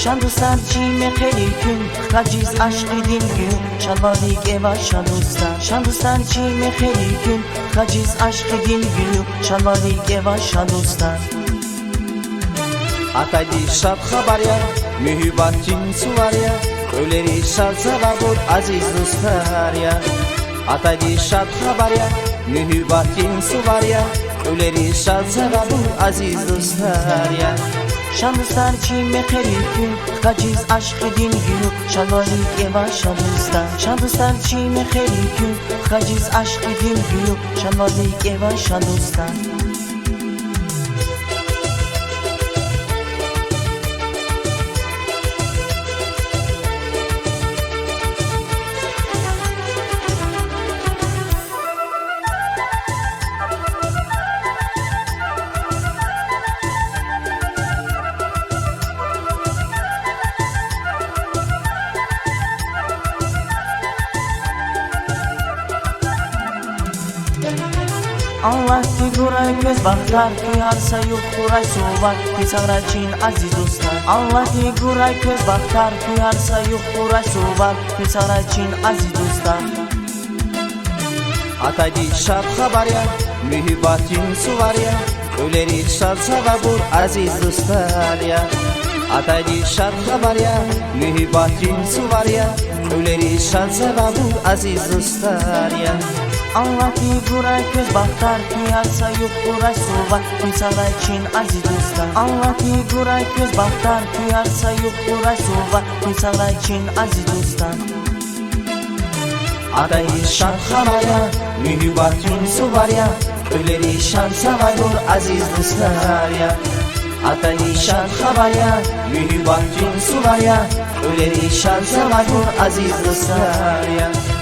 شب و سرچین خیلی کن خجیز عشق دلگون شلواری که باشه دوستان شب و سرچین خیلی کن خجیز عشق دلگون شلواری که باشه دوستان Ataydi şad xabarya mühibbatin suvarya Öleri şad zavabur aziz dostlar ya Ataydi şad xabarya mühibbatin suvarya Öleri şad zavabur aziz dostlar ya شب و سرچین خیلی کن خجیز عشق دلگون شلواری که باشه دوستان شب و سرچین خیلی کن خجیز عشق دلگون شلواری که باشه دوستان Allah figuray göz baktar Kıyarsa yok kuray soğuk Pisaracin aziz dostlar Allah figuray göz baktar Kıyarsa yok kuray soğuk Pisaracin aziz dostlar Ataydi şad xabarya mühibbatin suvarya Öleri şad zavabur aziz dostlar ya Ataydi şad xabarya mühibbatin suvarya Öleri şad zavabur aziz dostlar ya Allah figuray göz baktar Kıyarsa yok kuray soğuk Pisaracin aziz dostlar Allah figuray göz baktar Kıyarsa yok kuray soğuk Pisaracin aziz dostlar Ataydi şad xabarya mühibbatin suvarya Öleri şad zavabur aziz dostlar ya Ataydi şad xabarya mühibbatin suvarya Öleri şad zavabur aziz dostlar ya